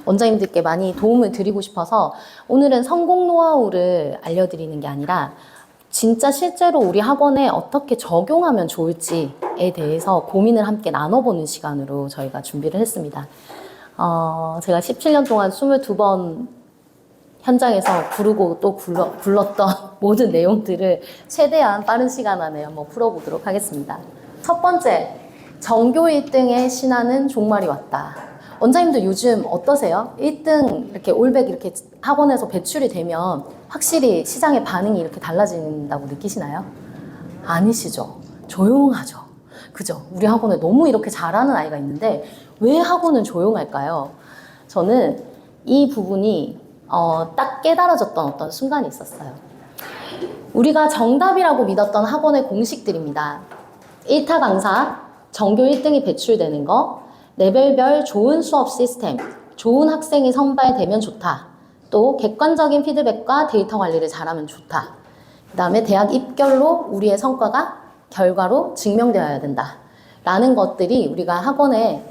원장님들께 많이 도움을 드리고 싶어서 오늘은 성공 노하우를 알려드리는 게 아니라 진짜 실제로 우리 학원에 어떻게 적용하면 좋을지에 대해서 고민을 함께 나눠보는 시간으로 저희가 준비를 했습니다. 제가 17년 동안 22번 현장에서 부르고 또 불렀던 모든 내용들을 최대한 빠른 시간 안에 한번 풀어보도록 하겠습니다. 첫 번째, 전교 1등의 신화는 종말이 왔다. 원장님도 요즘 어떠세요? 1등 이렇게 올백 이렇게 학원에서 배출이 되면 확실히 시장의 반응이 이렇게 달라진다고 느끼시나요? 아니시죠? 조용하죠. 그죠? 우리 학원에 너무 이렇게 잘하는 아이가 있는데 왜 학원은 조용할까요? 저는 이 부분이 딱 깨달아졌던 어떤 순간이 있었어요. 우리가 정답이라고 믿었던 학원의 공식들입니다. 1타 강사, 전교 1등이 배출되는 거, 레벨별 좋은 수업 시스템, 좋은 학생이 선발되면 좋다. 또 객관적인 피드백과 데이터 관리를 잘하면 좋다. 그 다음에 대학 입결로 우리의 성과가 결과로 증명되어야 된다. 라는 것들이 우리가 학원의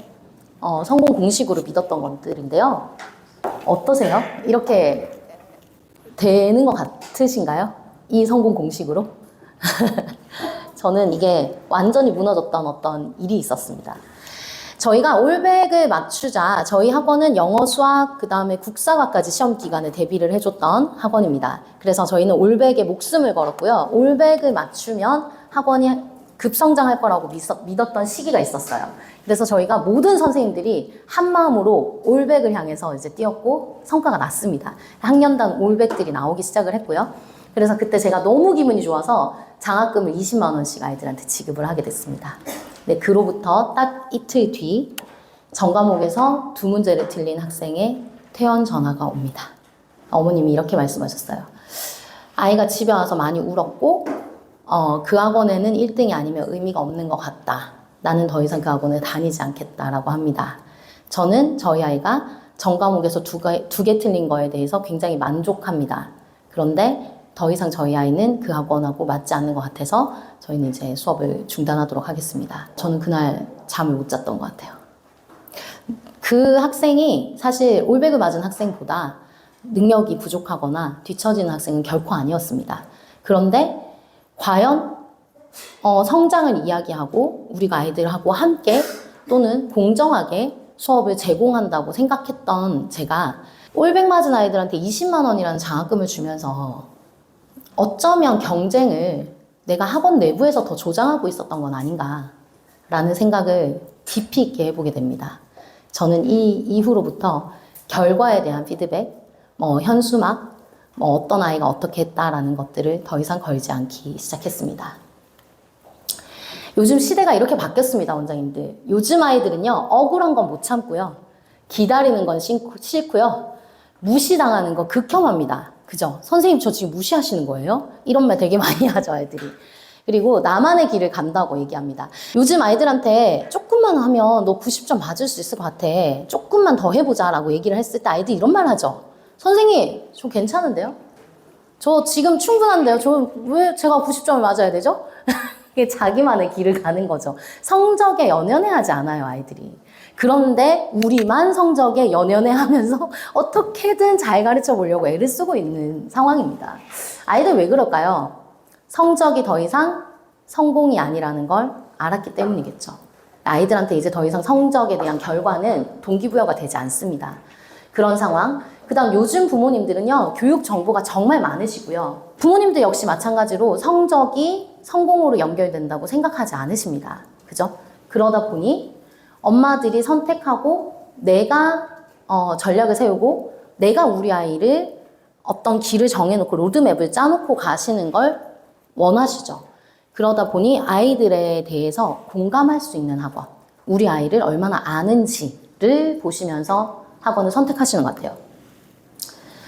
성공 공식으로 믿었던 것들인데요. 어떠세요? 이렇게 되는 것 같으신가요? 이 성공 공식으로? 저는 이게 완전히 무너졌던 어떤 일이 있었습니다. 저희가 올백을 맞추자 저희 학원은 영어, 수학, 그 다음에 국사과까지 시험 기간에 대비를 해줬던 학원입니다. 그래서 저희는 올백에 목숨을 걸었고요. 올백을 맞추면 학원이 급성장할 거라고 믿었던 시기가 있었어요. 그래서 저희가 모든 선생님들이 한 마음으로 올백을 향해서 이제 뛰었고 성과가 났습니다. 학년당 올백들이 나오기 시작을 했고요. 그래서 그때 제가 너무 기분이 좋아서 장학금을 20만 원씩 아이들한테 지급을 하게 됐습니다. 네, 그로부터 딱 이틀 뒤 전과목에서 2문제를 틀린 학생의 퇴원 전화가 옵니다. 어머님이 이렇게 말씀하셨어요. 아이가 집에 와서 많이 울었고 그 학원에는 1등이 아니면 의미가 없는 것 같다. 나는 더 이상 그 학원에 다니지 않겠다라고 합니다. 저는 저희 아이가 전과목에서 두 개 틀린 거에 대해서 굉장히 만족합니다. 그런데 더 이상 저희 아이는 그 학원하고 맞지 않는 것 같아서 저희는 이제 수업을 중단하도록 하겠습니다. 저는 그날 잠을 못 잤던 것 같아요. 그 학생이 사실 올백을 맞은 학생보다 능력이 부족하거나 뒤처지는 학생은 결코 아니었습니다. 그런데 과연 성장을 이야기하고 우리가 아이들하고 함께 또는 공정하게 수업을 제공한다고 생각했던 제가 올백 맞은 아이들한테 20만 원이라는 장학금을 주면서 어쩌면 경쟁을 내가 학원 내부에서 더 조장하고 있었던 건 아닌가라는 생각을 깊이 있게 해보게 됩니다. 저는 이 이후로부터 결과에 대한 피드백, 현수막, 어떤 아이가 어떻게 했다라는 것들을 더 이상 걸지 않기 시작했습니다. 요즘 시대가 이렇게 바뀌었습니다, 원장님들. 요즘 아이들은요, 억울한 건 못 참고요. 기다리는 건 싫고요. 무시당하는 거 극혐합니다. 그죠? 선생님 저 지금 무시하시는 거예요? 이런 말 되게 많이 하죠, 아이들이. 그리고 나만의 길을 간다고 얘기합니다. 요즘 아이들한테 조금만 하면 너 90점 맞을 수 있을 것 같아. 조금만 더 해보자 라고 얘기를 했을 때 아이들이 이런 말 하죠. 선생님, 저 괜찮은데요? 저 지금 충분한데요? 저 왜 제가 90점을 맞아야 되죠? 이게 자기만의 길을 가는 거죠. 성적에 연연해하지 않아요, 아이들이. 그런데 우리만 성적에 연연해하면서 어떻게든 잘 가르쳐 보려고 애를 쓰고 있는 상황입니다. 아이들 왜 그럴까요? 성적이 더 이상 성공이 아니라는 걸 알았기 때문이겠죠. 아이들한테 이제 더 이상 성적에 대한 결과는 동기부여가 되지 않습니다. 그런 상황. 그 다음 요즘 부모님들은요, 교육 정보가 정말 많으시고요. 부모님도 역시 마찬가지로 성적이 성공으로 연결된다고 생각하지 않으십니다. 그죠? 그러다 보니 엄마들이 선택하고 내가 전략을 세우고 내가 우리 아이를 어떤 길을 정해놓고 로드맵을 짜놓고 가시는 걸 원하시죠. 그러다 보니 아이들에 대해서 공감할 수 있는 학원, 우리 아이를 얼마나 아는지를 보시면서 학원을 선택하시는 것 같아요.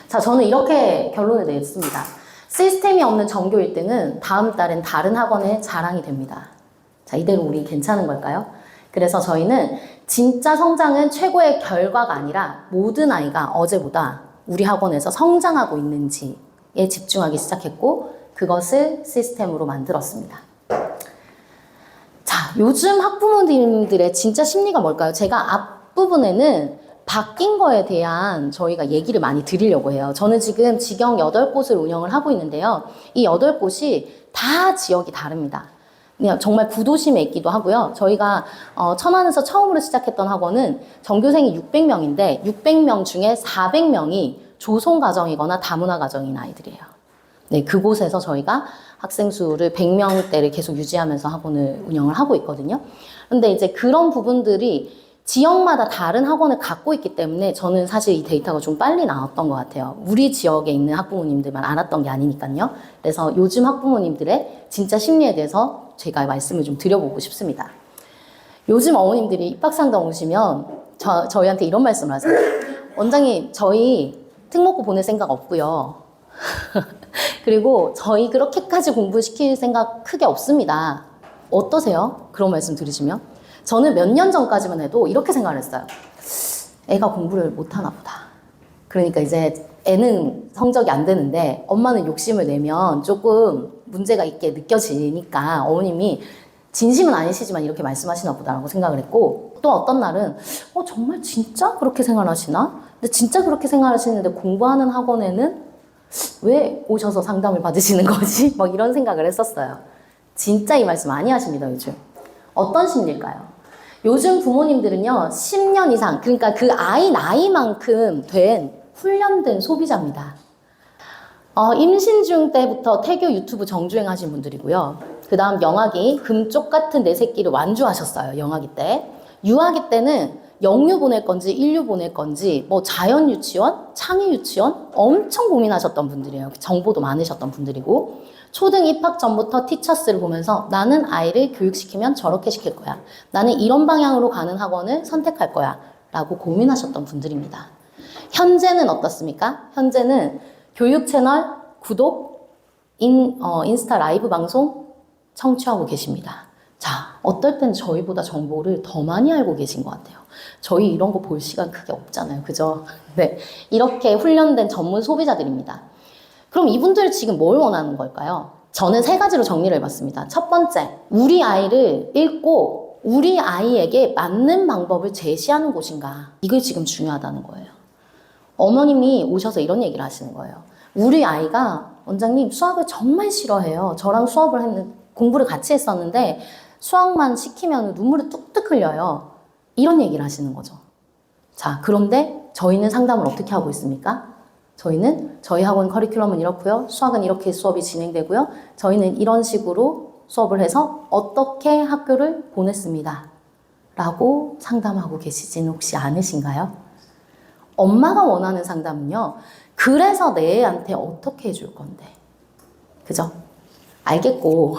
자, 저는 이렇게 결론을 냈습니다. 시스템이 없는 전교 1등은 다음 달엔 다른 학원의 자랑이 됩니다. 자, 이대로 우리 괜찮은 걸까요? 그래서 저희는 진짜 성장은 최고의 결과가 아니라 모든 아이가 어제보다 우리 학원에서 성장하고 있는지에 집중하기 시작했고 그것을 시스템으로 만들었습니다. 자, 요즘 학부모님들의 진짜 심리가 뭘까요? 제가 앞부분에는 바뀐 거에 대한 저희가 얘기를 많이 드리려고 해요. 저는 지금 직영 8곳을 운영을 하고 있는데요. 이 8곳이 다 지역이 다릅니다. 그냥 정말 구도심에 있기도 하고요. 저희가 천안에서 처음으로 시작했던 학원은 전교생이 600명인데 600명 중에 400명이 조송가정이거나 다문화 가정인 아이들이에요. 네, 그곳에서 저희가 학생 수를 100명대를 계속 유지하면서 학원을 운영을 하고 있거든요. 근데 이제 그런 부분들이 지역마다 다른 학원을 갖고 있기 때문에 저는 사실 이 데이터가 좀 빨리 나왔던 것 같아요. 우리 지역에 있는 학부모님들만 알았던 게 아니니까요. 그래서 요즘 학부모님들의 진짜 심리에 대해서 제가 말씀을 좀 드려보고 싶습니다. 요즘 어머님들이 입학상담 오시면 저희한테 이런 말씀을 하세요. 원장님, 저희 특목고 보낼 생각 없고요. 그리고 저희 그렇게까지 공부시킬 생각 크게 없습니다. 어떠세요? 그런 말씀 들으시면? 저는 몇 년 전까지만 해도 이렇게 생각을 했어요. 애가 공부를 못하나 보다. 그러니까 이제 애는 성적이 안 되는데 엄마는 욕심을 내면 조금 문제가 있게 느껴지니까 어머님이 진심은 아니시지만 이렇게 말씀하시나 보다라고 생각을 했고, 또 어떤 날은 정말 진짜 그렇게 생각하시나? 근데 진짜 그렇게 생각하시는데 공부하는 학원에는 왜 오셔서 상담을 받으시는 거지? 막 이런 생각을 했었어요. 진짜 이 말씀 많이 하십니다, 요즘. 어떤 심리일까요? 요즘 부모님들은요, 10년 이상, 그러니까 그 아이 나이만큼 된 훈련된 소비자입니다. 임신 중 때부터 태교 유튜브 정주행 하신 분들이고요. 그 다음 영아기, 금쪽 같은 내 새끼를 완주하셨어요, 영아기 때. 유아기 때는 영유 보낼 건지 일유 보낼 건지 뭐 자연 유치원, 창의 유치원 엄청 고민하셨던 분들이에요. 정보도 많으셨던 분들이고, 초등 입학 전부터 티처스를 보면서 나는 아이를 교육시키면 저렇게 시킬 거야. 나는 이런 방향으로 가는 학원을 선택할 거야. 라고 고민하셨던 분들입니다. 현재는 어떻습니까? 현재는 교육 채널, 구독, 인스타 라이브 방송 청취하고 계십니다. 자, 어떨 땐 저희보다 정보를 더 많이 알고 계신 것 같아요. 저희 이런 거 볼 시간 크게 없잖아요. 그죠? 네. 이렇게 훈련된 전문 소비자들입니다. 그럼 이분들 지금 뭘 원하는 걸까요? 저는 3가지로 정리를 해봤습니다. 첫 번째, 우리 아이를 읽고 우리 아이에게 맞는 방법을 제시하는 곳인가. 이게 지금 중요하다는 거예요. 어머님이 오셔서 이런 얘기를 하시는 거예요. 우리 아이가 원장님 수학을 정말 싫어해요. 저랑 공부를 같이 했었는데 수학만 시키면 눈물이 뚝뚝 흘려요. 이런 얘기를 하시는 거죠. 자, 그런데 저희는 상담을 어떻게 하고 있습니까? 저희는 저희 학원 커리큘럼은 이렇고요. 수학은 이렇게 수업이 진행되고요. 저희는 이런 식으로 수업을 해서 어떻게 학교를 보냈습니다. 라고 상담하고 계시지는 혹시 않으신가요? 엄마가 원하는 상담은요. 그래서 내 애한테 어떻게 해줄 건데. 그죠? 알겠고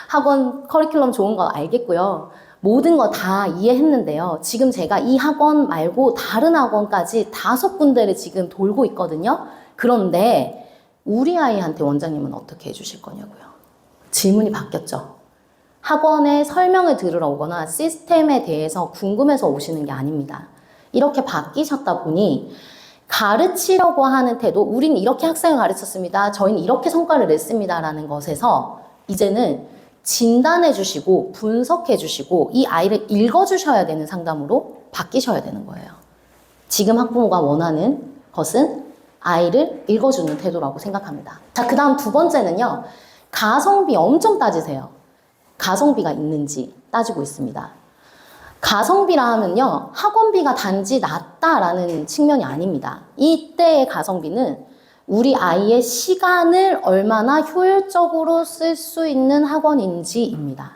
학원 커리큘럼 좋은 거 알겠고요. 모든 거 다 이해했는데요. 지금 제가 이 학원 말고 다른 학원까지 5군데를 지금 돌고 있거든요. 그런데 우리 아이한테 원장님은 어떻게 해주실 거냐고요. 질문이 바뀌었죠. 학원에 설명을 들으러 오거나 시스템에 대해서 궁금해서 오시는 게 아닙니다. 이렇게 바뀌셨다 보니 가르치려고 하는 태도, 우린 이렇게 학생을 가르쳤습니다. 저희는 이렇게 성과를 냈습니다. 라는 것에서 이제는 진단해 주시고 분석해 주시고 이 아이를 읽어 주셔야 되는 상담으로 바뀌셔야 되는 거예요. 지금 학부모가 원하는 것은 아이를 읽어주는 태도라고 생각합니다. 자, 그 다음 2번째는요. 가성비 엄청 따지세요. 가성비가 있는지 따지고 있습니다. 가성비라 하면요. 학원비가 단지 낮다라는 측면이 아닙니다. 이때의 가성비는 우리 아이의 시간을 얼마나 효율적으로 쓸 수 있는 학원인지입니다.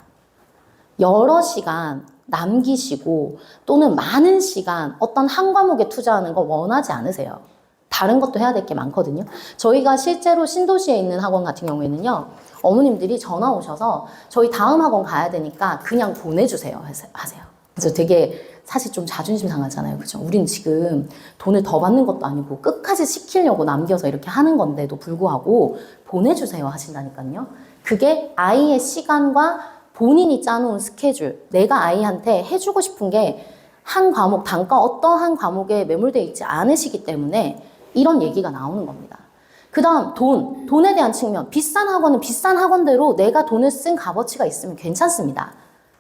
여러 시간 남기시고 또는 많은 시간 어떤 한 과목에 투자하는 거 원하지 않으세요. 다른 것도 해야 될 게 많거든요. 저희가 실제로 신도시에 있는 학원 같은 경우에는요. 어머님들이 전화 오셔서 저희 다음 학원 가야 되니까 그냥 보내주세요 하세요. 그래서 되게 사실 좀 자존심 상하잖아요. 그죠? 우린 지금 돈을 더 받는 것도 아니고 끝까지 시키려고 남겨서 이렇게 하는 건데도 불구하고 보내주세요 하신다니까요. 그게 아이의 시간과 본인이 짜놓은 스케줄, 내가 아이한테 해주고 싶은 게 한 과목, 단과 어떠한 과목에 매몰되어 있지 않으시기 때문에 이런 얘기가 나오는 겁니다. 그 다음 돈에 대한 측면, 비싼 학원은 비싼 학원대로 내가 돈을 쓴 값어치가 있으면 괜찮습니다.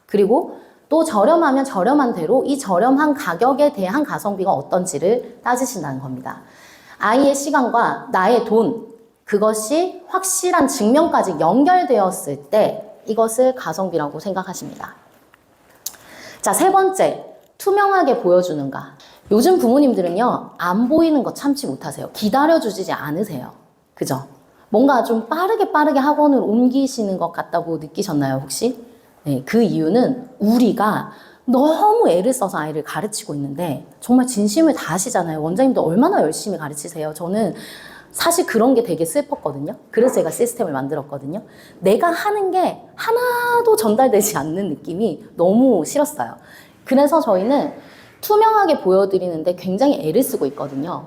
그리고 또 저렴하면 저렴한 대로 이 저렴한 가격에 대한 가성비가 어떤지를 따지신다는 겁니다. 아이의 시간과 나의 돈, 그것이 확실한 증명까지 연결되었을 때 이것을 가성비라고 생각하십니다. 자, 세 번째, 투명하게 보여주는가. 요즘 부모님들은요, 안 보이는 거 참지 못하세요. 기다려주지 않으세요. 그죠? 뭔가 좀 빠르게 학원을 옮기시는 것 같다고 느끼셨나요, 혹시? 네, 그 이유는 우리가 너무 애를 써서 아이를 가르치고 있는데 정말 진심을 다하시잖아요. 원장님도 얼마나 열심히 가르치세요. 저는 사실 그런 게 되게 슬펐거든요. 그래서 제가 시스템을 만들었거든요. 내가 하는 게 하나도 전달되지 않는 느낌이 너무 싫었어요. 그래서 저희는 투명하게 보여드리는데 굉장히 애를 쓰고 있거든요.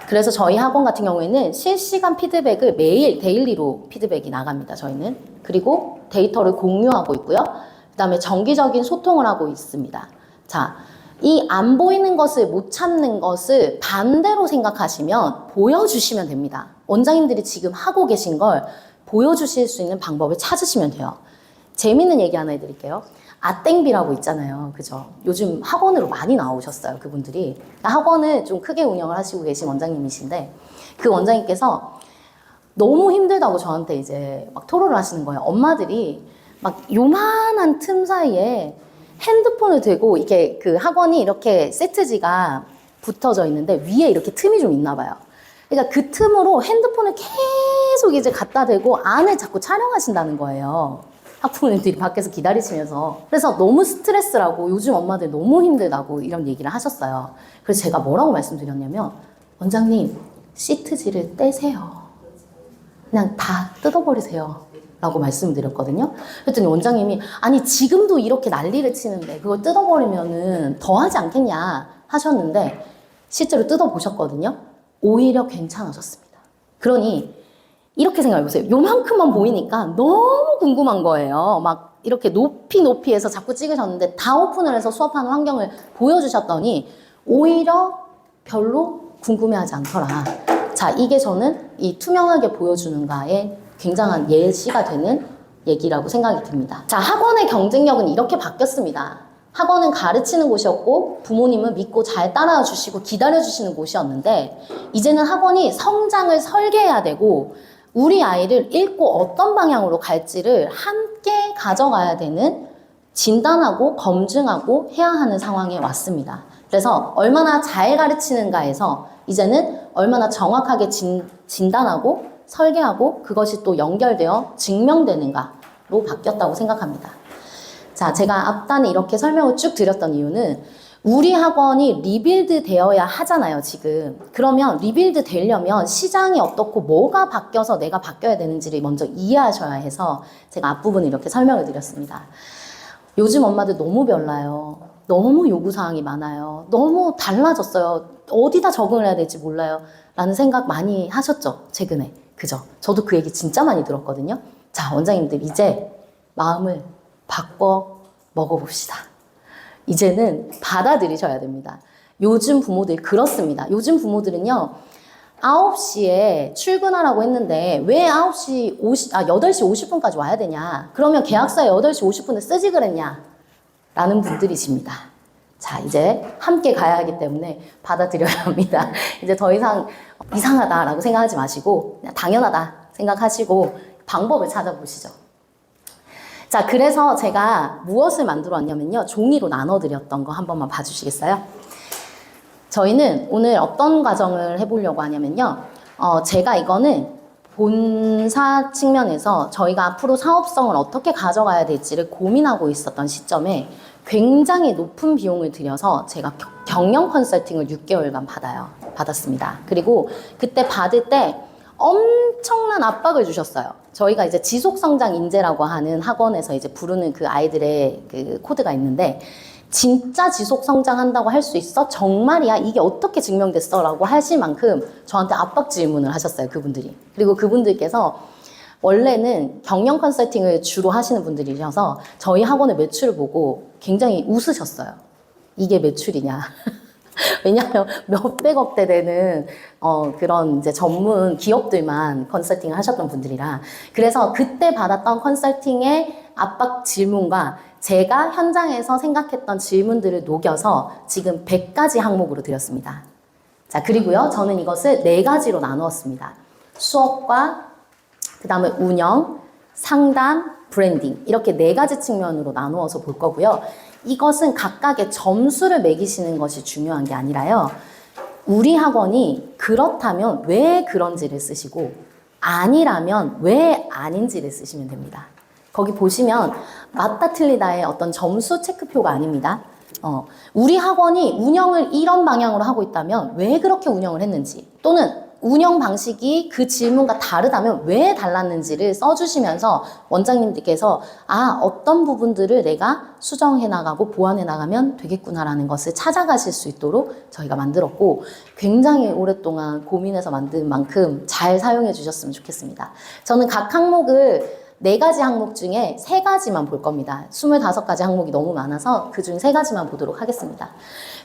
그래서 저희 학원 같은 경우에는 실시간 피드백을 매일 데일리로 피드백이 나갑니다. 저희는. 그리고 데이터를 공유하고 있고요. 그 다음에 정기적인 소통을 하고 있습니다. 자, 이 안 보이는 것을 못 참는 것을 반대로 생각하시면 보여주시면 됩니다. 원장님들이 지금 하고 계신 걸 보여주실 수 있는 방법을 찾으시면 돼요. 재밌는 얘기 하나 해드릴게요. 아땡비라고 있잖아요. 그죠? 요즘 학원으로 많이 나오셨어요. 그분들이. 학원을 좀 크게 운영을 하시고 계신 원장님이신데 그 원장님께서 너무 힘들다고 저한테 이제 막 토로를 하시는 거예요. 엄마들이 막 요만한 틈 사이에 핸드폰을 들고 이게 그 학원이 이렇게 세트지가 붙어져 있는데 위에 이렇게 틈이 좀 있나 봐요. 그러니까 그 틈으로 핸드폰을 계속 이제 갖다 대고 안에 자꾸 촬영하신다는 거예요. 학부모님들이 밖에서 기다리시면서. 그래서 너무 스트레스라고 요즘 엄마들 너무 힘들다고 이런 얘기를 하셨어요. 그래서 제가 뭐라고 말씀드렸냐면 원장님 시트지를 떼세요. 그냥 다 뜯어버리세요. 라고 말씀드렸거든요. 그랬더니 원장님이 아니 지금도 이렇게 난리를 치는데 그걸 뜯어버리면은 더 하지 않겠냐 하셨는데 실제로 뜯어보셨거든요. 오히려 괜찮아졌습니다. 그러니 이렇게 생각해보세요. 요만큼만 보이니까 너무 궁금한 거예요. 막 이렇게 높이에서 자꾸 찍으셨는데 다 오픈을 해서 수업하는 환경을 보여주셨더니 오히려 별로 궁금해하지 않더라. 자, 이게 저는 이 투명하게 보여주는가에 굉장한 예시가 되는 얘기라고 생각이 듭니다. 자, 학원의 경쟁력은 이렇게 바뀌었습니다. 학원은 가르치는 곳이었고 부모님은 믿고 잘 따라와 주시고 기다려 주시는 곳이었는데 이제는 학원이 성장을 설계해야 되고 우리 아이를 읽고 어떤 방향으로 갈지를 함께 가져가야 되는 진단하고 검증하고 해야 하는 상황에 왔습니다. 그래서 얼마나 잘 가르치는가에서 이제는 얼마나 정확하게 진단하고 설계하고 그것이 또 연결되어 증명되는가로 바뀌었다고 생각합니다. 자, 제가 앞단에 이렇게 설명을 쭉 드렸던 이유는 우리 학원이 리빌드 되어야 하잖아요, 지금. 그러면 리빌드 되려면 시장이 어떻고 뭐가 바뀌어서 내가 바뀌어야 되는지를 먼저 이해하셔야 해서 제가 앞부분을 이렇게 설명을 드렸습니다. 요즘 엄마들 너무 별나요. 너무 요구사항이 많아요. 너무 달라졌어요. 어디다 적응을 해야 될지 몰라요. 라는 생각 많이 하셨죠, 최근에. 그죠? 저도 그 얘기 진짜 많이 들었거든요. 자, 원장님들 이제 마음을 바꿔 먹어봅시다. 이제는 받아들이셔야 됩니다. 요즘 부모들 그렇습니다. 요즘 부모들은요. 9시에 출근하라고 했는데 왜 8시 50분까지 와야 되냐. 그러면 계약서에 8시 50분에 쓰지 그랬냐. 라는 분들이십니다. 자, 이제 함께 가야 하기 때문에 받아들여야 합니다. 이제 더 이상 이상하다라고 생각하지 마시고 그냥 당연하다 생각하시고 방법을 찾아보시죠. 자, 그래서 제가 무엇을 만들어 왔냐면요. 종이로 나눠드렸던 거 한 번만 봐주시겠어요? 저희는 오늘 어떤 과정을 해보려고 하냐면요. 제가 이거는 본사 측면에서 저희가 앞으로 사업성을 어떻게 가져가야 될지를 고민하고 있었던 시점에 굉장히 높은 비용을 들여서 제가 경영 컨설팅을 6개월간 받았습니다. 그리고 그때 받을 때 엄청난 압박을 주셨어요. 저희가 이제 지속성장 인재라고 하는 학원에서 이제 부르는 그 아이들의 그 코드가 있는데 진짜 지속성장한다고 할 수 있어? 정말이야? 이게 어떻게 증명됐어? 라고 하실 만큼 저한테 압박 질문을 하셨어요. 그분들이. 그리고 그분들께서 원래는 경영 컨설팅을 주로 하시는 분들이셔서 저희 학원의 매출을 보고 굉장히 웃으셨어요. 이게 매출이냐. 왜냐하면 몇백억대 되는 그런 이제 전문 기업들만 컨설팅을 하셨던 분들이라. 그래서 그때 받았던 컨설팅의 압박 질문과 제가 현장에서 생각했던 질문들을 녹여서 지금 100가지 항목으로 드렸습니다. 자, 그리고요, 저는 이것을 4가지로 나누었습니다. 수업과 그 다음에 운영, 상담, 브랜딩, 이렇게 4가지 측면으로 나누어서 볼 거고요. 이것은 각각의 점수를 매기시는 것이 중요한 게 아니라요. 우리 학원이 그렇다면 왜 그런지를 쓰시고 아니라면 왜 아닌지를 쓰시면 됩니다. 거기 보시면 맞다 틀리다의 어떤 점수 체크표가 아닙니다. 우리 학원이 운영을 이런 방향으로 하고 있다면 왜 그렇게 운영을 했는지, 또는 운영 방식이 그 질문과 다르다면 왜 달랐는지를 써주시면서 원장님들께서 어떤 부분들을 내가 수정해 나가고 보완해 나가면 되겠구나라는 것을 찾아가실 수 있도록 저희가 만들었고, 굉장히 오랫동안 고민해서 만든 만큼 잘 사용해 주셨으면 좋겠습니다. 저는 각 항목을 4가지 항목 중에 3가지만 볼 겁니다. 25가지 항목이 너무 많아서 그중 3가지만 보도록 하겠습니다.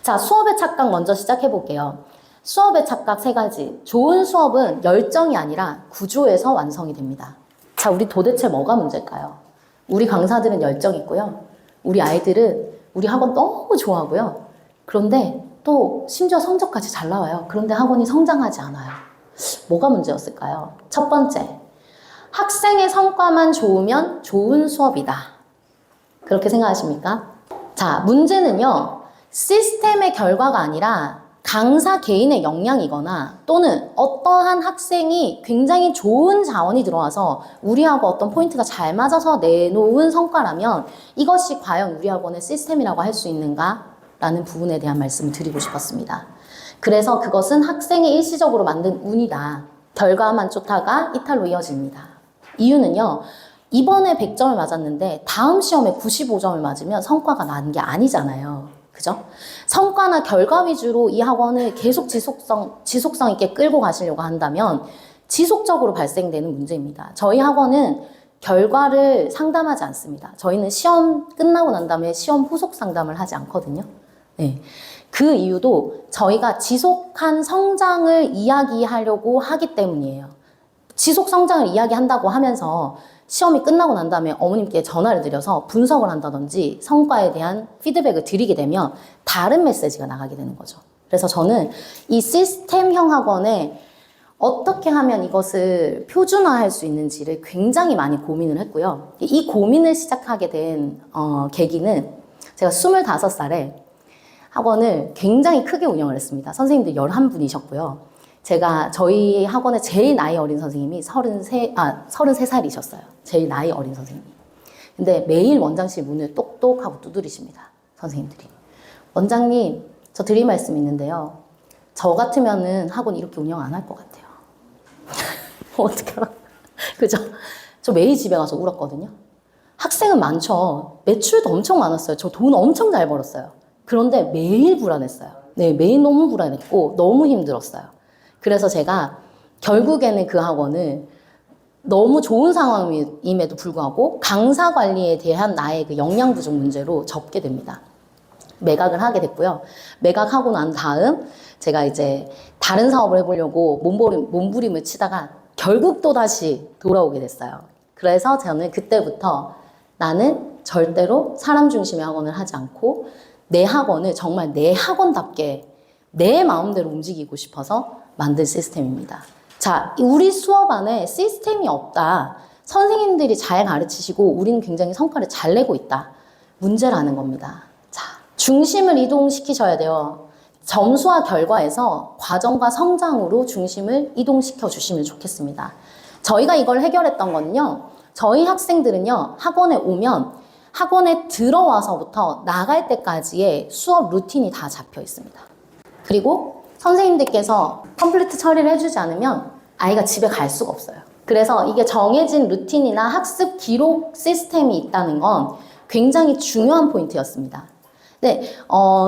자, 수업의 착각 먼저 시작해 볼게요. 수업의 착각 3가지. 좋은 수업은 열정이 아니라 구조에서 완성이 됩니다. 자, 우리 도대체 뭐가 문제일까요? 우리 강사들은 열정 있고요. 우리 아이들은 우리 학원 너무 좋아하고요. 그런데 또 심지어 성적까지 잘 나와요. 그런데 학원이 성장하지 않아요. 뭐가 문제였을까요? 첫 번째, 학생의 성과만 좋으면 좋은 수업이다. 그렇게 생각하십니까? 자, 문제는요, 시스템의 결과가 아니라 강사 개인의 역량이거나 또는 어떠한 학생이 굉장히 좋은 자원이 들어와서 우리하고 어떤 포인트가 잘 맞아서 내놓은 성과라면 이것이 과연 우리 학원의 시스템이라고 할 수 있는가? 라는 부분에 대한 말씀을 드리고 싶었습니다. 그래서 그것은 학생이 일시적으로 만든 운이다. 결과만 쫓다가 이탈로 이어집니다. 이유는요, 이번에 100점을 맞았는데 다음 시험에 95점을 맞으면 성과가 난 게 아니잖아요. 그죠? 성과나 결과 위주로 이 학원을 계속 지속성 있게 끌고 가시려고 한다면 지속적으로 발생되는 문제입니다. 저희 학원은 결과를 상담하지 않습니다. 저희는 시험 끝나고 난 다음에 시험 후속 상담을 하지 않거든요. 네. 그 이유도 저희가 지속한 성장을 이야기하려고 하기 때문이에요. 지속 성장을 이야기한다고 하면서 시험이 끝나고 난 다음에 어머님께 전화를 드려서 분석을 한다든지 성과에 대한 피드백을 드리게 되면 다른 메시지가 나가게 되는 거죠. 그래서 저는 이 시스템형 학원에 어떻게 하면 이것을 표준화할 수 있는지를 굉장히 많이 고민을 했고요. 이 고민을 시작하게 된 계기는 제가 25살에 학원을 굉장히 크게 운영을 했습니다. 선생님들 11분이셨고요. 제가 저희 학원의 제일 나이 어린 선생님이 33살이셨어요. 제일 나이 어린 선생님이. 근데 매일 원장실 문을 똑똑하고 두드리십니다. 선생님들이. 원장님, 저 드릴 말씀 있는데요. 저 같으면은 학원 이렇게 운영 안 할 것 같아요. 어떡하나. 그죠? 저 매일 집에 가서 울었거든요. 학생은 많죠. 매출도 엄청 많았어요. 저 돈 엄청 잘 벌었어요. 그런데 매일 불안했어요. 네, 매일 너무 불안했고 너무 힘들었어요. 그래서 제가 결국에는 그 학원을 너무 좋은 상황임에도 불구하고 강사 관리에 대한 나의 그 역량 부족 문제로 접게 됩니다. 매각을 하게 됐고요. 매각하고 난 다음 제가 이제 다른 사업을 해보려고 몸부림을 치다가 결국 또 다시 돌아오게 됐어요. 그래서 저는 그때부터 나는 절대로 사람 중심의 학원을 하지 않고 내 학원을 정말 내 학원답게 내 마음대로 움직이고 싶어서 만든 시스템입니다. 자, 우리 수업 안에 시스템이 없다. 선생님들이 잘 가르치시고 우리는 굉장히 성과를 잘 내고 있다. 문제라는 겁니다. 자, 중심을 이동시키셔야 돼요. 점수와 결과에서 과정과 성장으로 중심을 이동시켜 주시면 좋겠습니다. 저희가 이걸 해결했던 거는요. 저희 학생들은요. 학원에 오면 학원에 들어와서부터 나갈 때까지의 수업 루틴이 다 잡혀 있습니다. 그리고 선생님들께서 컴플리트 처리를 해주지 않으면 아이가 집에 갈 수가 없어요. 그래서 이게 정해진 루틴이나 학습 기록 시스템이 있다는 건 굉장히 중요한 포인트였습니다. 네,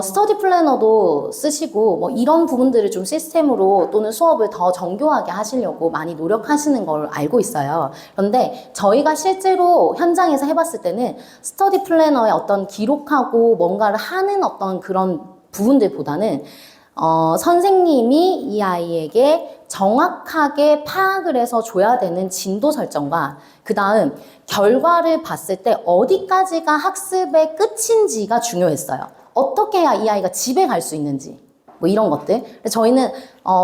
스터디 플래너도 쓰시고 뭐 이런 부분들을 좀 시스템으로 또는 수업을 더 정교하게 하시려고 많이 노력하시는 걸 알고 있어요. 그런데 저희가 실제로 현장에서 해봤을 때는 스터디 플래너의 어떤 기록하고 뭔가를 하는 어떤 그런 부분들보다는 선생님이 이 아이에게 정확하게 파악을 해서 줘야 되는 진도 설정과 그 다음 결과를 봤을 때 어디까지가 학습의 끝인지가 중요했어요. 어떻게 해야 이 아이가 집에 갈 수 있는지 뭐 이런 것들. 저희는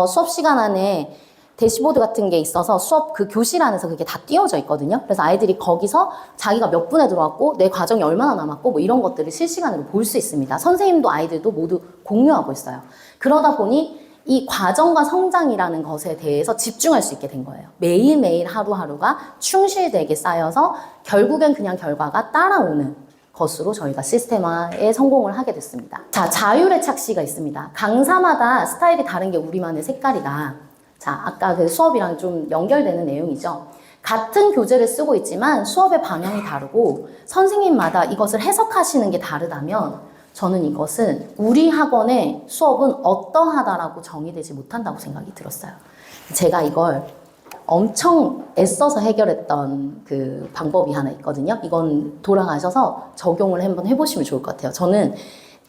수업 시간 안에 대시보드 같은 게 있어서 수업 그 교실 안에서 그게 다 띄워져 있거든요. 그래서 아이들이 거기서 자기가 몇 분에 들어왔고 내 과정이 얼마나 남았고 뭐 이런 것들을 실시간으로 볼 수 있습니다. 선생님도 아이들도 모두 공유하고 있어요. 그러다 보니 이 과정과 성장이라는 것에 대해서 집중할 수 있게 된 거예요. 매일매일 하루하루가 충실되게 쌓여서 결국엔 그냥 결과가 따라오는 것으로 저희가 시스템화에 성공을 하게 됐습니다. 자, 자율의 착시가 있습니다. 강사마다 스타일이 다른 게 우리만의 색깔이다. 자, 아까 그 수업이랑 좀 연결되는 내용이죠. 같은 교재를 쓰고 있지만 수업의 방향이 다르고 선생님마다 이것을 해석하시는 게 다르다면 저는 이것은 우리 학원의 수업은 어떠하다라고 정의되지 못한다고 생각이 들었어요. 제가 이걸 엄청 애써서 해결했던 그 방법이 하나 있거든요. 이건 돌아가셔서 적용을 한번 해보시면 좋을 것 같아요. 저는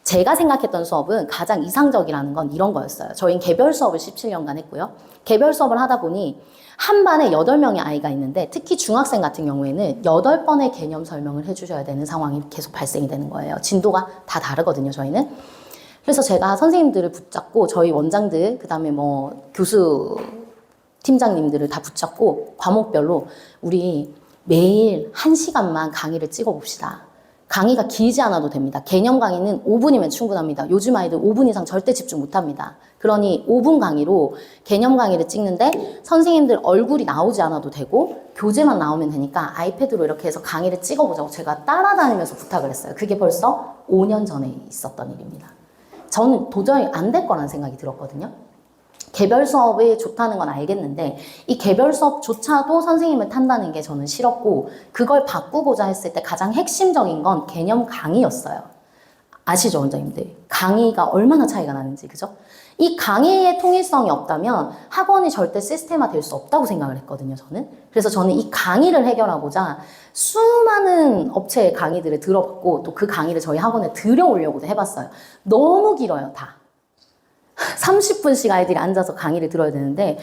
제가 생각했던 수업은 가장 이상적이라는 건 이런 거였어요. 저희는 개별 수업을 17년간 했고요. 개별 수업을 하다 보니 한 반에 8명의 아이가 있는데 특히 중학생 같은 경우에는 8번의 개념 설명을 해주셔야 되는 상황이 계속 발생이 되는 거예요. 진도가 다 다르거든요, 저희는. 그래서 제가 선생님들을 붙잡고 저희 원장들, 그 다음에 뭐 교수 팀장님들을 다 붙잡고 과목별로 우리 매일 1시간만 강의를 찍어봅시다. 강의가 길지 않아도 됩니다. 개념 강의는 5분이면 충분합니다. 요즘 아이들 5분 이상 절대 집중 못합니다. 그러니 5분 강의로 개념 강의를 찍는데 선생님들 얼굴이 나오지 않아도 되고 교재만 나오면 되니까 아이패드로 이렇게 해서 강의를 찍어보자고 제가 따라다니면서 부탁을 했어요. 그게 벌써 5년 전에 있었던 일입니다. 저는 도저히 안 될 거라는 생각이 들었거든요. 개별 수업이 좋다는 건 알겠는데 이 개별 수업조차도 선생님을 탄다는 게 저는 싫었고 그걸 바꾸고자 했을 때 가장 핵심적인 건 개념 강의였어요. 아시죠, 원장님들? 강의가 얼마나 차이가 나는지, 그죠? 이 강의의 통일성이 없다면 학원이 절대 시스템화 될 수 없다고 생각을 했거든요, 저는. 그래서 저는 이 강의를 해결하고자 수많은 업체의 강의들을 들어봤고 또 그 강의를 저희 학원에 들여오려고도 해봤어요. 너무 길어요, 다. 30분씩 아이들이 앉아서 강의를 들어야 되는데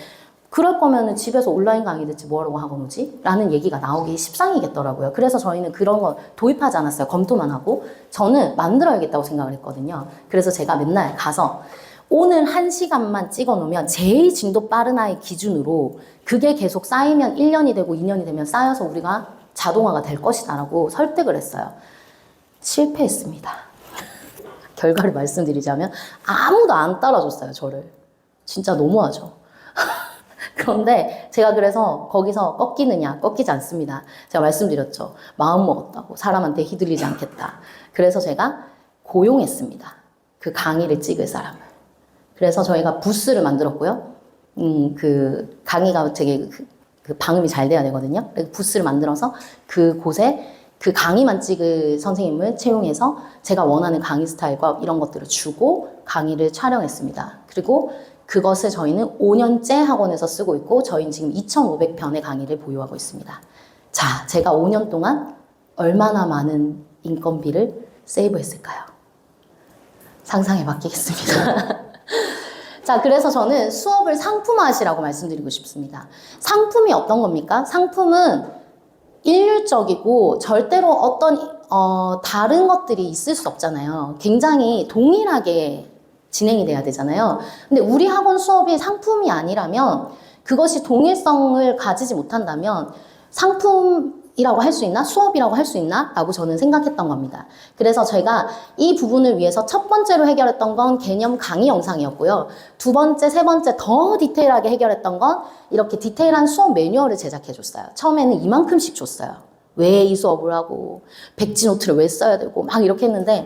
그럴 거면은 집에서 온라인 강의 듣지 뭐하러 학원 오지? 라는 얘기가 나오기 십상이겠더라고요. 그래서 저희는 그런 거 도입하지 않았어요. 검토만 하고. 저는 만들어야겠다고 생각을 했거든요. 그래서 제가 맨날 가서 오늘 1시간만 찍어 놓으면 제일 진도 빠른 아이 기준으로 그게 계속 쌓이면 1년이 되고 2년이 되면 쌓여서 우리가 자동화가 될 것이다 라고 설득을 했어요. 실패했습니다. 결과를 말씀드리자면 아무도 안 따라줬어요, 저를. 진짜 너무하죠. 그런데 제가 그래서 거기서 꺾이느냐, 꺾이지 않습니다. 제가 말씀드렸죠. 마음 먹었다고. 사람한테 휘둘리지 않겠다. 그래서 제가 고용했습니다. 그 강의를 찍을 사람을. 그래서 저희가 부스를 만들었고요. 그 강의가 되게 그 방음이 잘 돼야 되거든요. 그래서 부스를 만들어서 그곳에 그 강의만 찍을 선생님을 채용해서 제가 원하는 강의 스타일과 이런 것들을 주고 강의를 촬영했습니다. 그리고 그것을 저희는 5년째 학원에서 쓰고 있고 저희는 지금 2,500편의 강의를 보유하고 있습니다. 자, 제가 5년 동안 얼마나 많은 인건비를 세이브했을까요? 상상에 맡기겠습니다. 자, 그래서 저는 수업을 상품화하시라고 말씀드리고 싶습니다. 상품이 어떤 겁니까? 상품은 일률적이고 절대로 어떤 다른 것들이 있을 수 없잖아요. 굉장히 동일하게 진행이 돼야 되잖아요. 근데 우리 학원 수업이 상품이 아니라면 그것이 동일성을 가지지 못한다면 상품이라고 할 수 있나? 수업이라고 할 수 있나? 라고 저는 생각했던 겁니다. 그래서 제가 이 부분을 위해서 첫 번째로 해결했던 건 개념 강의 영상이었고요. 두 번째, 세 번째 더 디테일하게 해결했던 건 이렇게 디테일한 수업 매뉴얼을 제작해줬어요. 처음에는 이만큼씩 줬어요. 왜 이 수업을 하고 백지노트를 왜 써야 되고 막 이렇게 했는데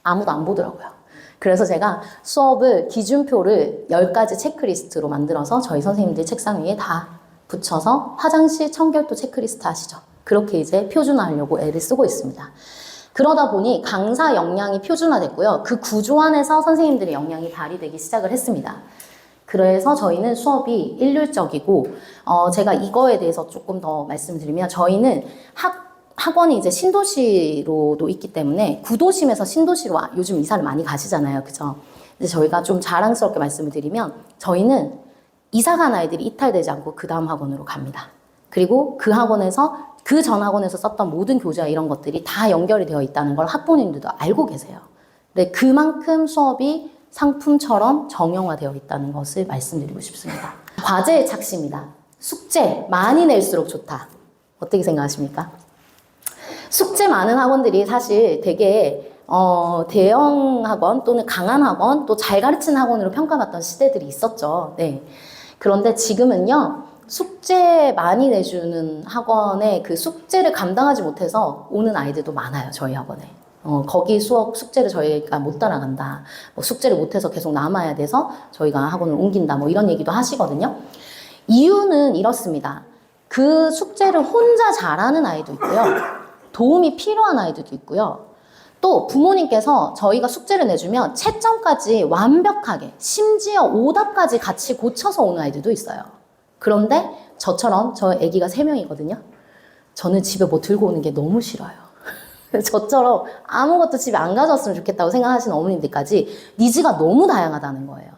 아무도 안 보더라고요. 그래서 제가 수업을 기준표를 10가지 체크리스트로 만들어서 저희 선생님들 책상 위에 다 붙여서 화장실 청결도 체크리스트 아시죠? 그렇게 이제 표준화하려고 애를 쓰고 있습니다. 그러다 보니 강사 역량이 표준화됐고요. 그 구조 안에서 선생님들의 역량이 발휘되기 시작을 했습니다. 그래서 저희는 수업이 일률적이고 제가 이거에 대해서 조금 더 말씀드리면 저희는 학원이 이제 신도시로도 있기 때문에 구도심에서 신도시로 요즘 이사를 많이 가시잖아요. 그죠? 근데 저희가 좀 자랑스럽게 말씀을 드리면 저희는 이사 간 아이들이 이탈되지 않고 그 다음 학원으로 갑니다. 그리고 그 학원에서 그 전 학원에서 썼던 모든 교재와 이런 것들이 다 연결이 되어 있다는 걸 학부모님들도 알고 계세요. 근데 그만큼 수업이 상품처럼 정형화되어 있다는 것을 말씀드리고 싶습니다. 과제의 착시입니다. 숙제 많이 낼수록 좋다. 어떻게 생각하십니까? 숙제 많은 학원들이 사실 되게 대형 학원 또는 강한 학원 또 잘 가르치는 학원으로 평가받던 시대들이 있었죠. 네. 그런데 지금은요, 숙제 많이 내주는 학원에 그 숙제를 감당하지 못해서 오는 아이들도 많아요, 저희 학원에. 거기 수업 숙제를 저희가 못 따라간다. 뭐 숙제를 못해서 계속 남아야 돼서 저희가 학원을 옮긴다. 뭐 이런 얘기도 하시거든요. 이유는 이렇습니다. 그 숙제를 혼자 잘하는 아이도 있고요. 도움이 필요한 아이들도 있고요. 또 부모님께서 저희가 숙제를 내주면 채점까지 완벽하게 심지어 오답까지 같이 고쳐서 오는 아이들도 있어요. 그런데 저처럼 저 아기가 3명이거든요. 저는 집에 뭐 들고 오는 게 너무 싫어요. 저처럼 아무것도 집에 안 가져왔으면 좋겠다고 생각하시는 어머님들까지 니즈가 너무 다양하다는 거예요.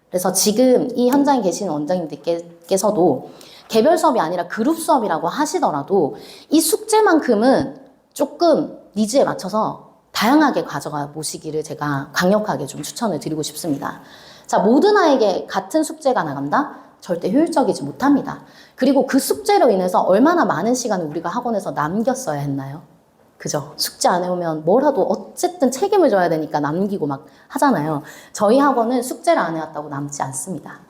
그래서 지금 이 현장에 계시는 원장님들께서도 개별 수업이 아니라 그룹 수업이라고 하시더라도 이 숙제만큼은 조금 니즈에 맞춰서 다양하게 가져가 보시기를 제가 강력하게 좀 추천을 드리고 싶습니다. 자, 모든 아이에게 같은 숙제가 나간다? 절대 효율적이지 못합니다. 그리고 그 숙제로 인해서 얼마나 많은 시간을 우리가 학원에서 남겼어야 했나요? 그죠? 숙제 안 해오면 뭐라도 어쨌든 책임을 져야 되니까 남기고 막 하잖아요. 저희 학원은 숙제를 안 해왔다고 남지 않습니다.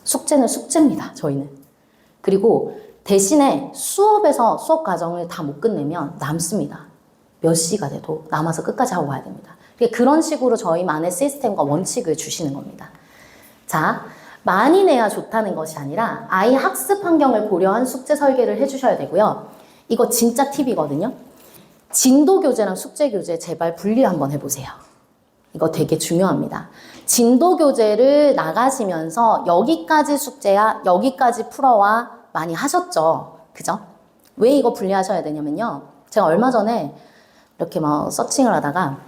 숙제는 숙제입니다, 저희는. 그리고 대신에 수업에서 수업 과정을 다 못 끝내면 남습니다. 몇 시가 돼도 남아서 끝까지 하고 가야 됩니다. 그런 식으로 저희만의 시스템과 원칙을 주시는 겁니다. 자, 많이 내야 좋다는 것이 아니라 아이 학습 환경을 고려한 숙제 설계를 해주셔야 되고요. 이거 진짜 팁이거든요. 진도 교재랑 숙제 교재 제발 분리 한번 해보세요. 이거 되게 중요합니다. 진도 교재를 나가시면서 여기까지 숙제야, 여기까지 풀어와 많이 하셨죠. 그죠? 왜 이거 분리하셔야 되냐면요. 제가 얼마 전에 이렇게 막 서칭을 하다가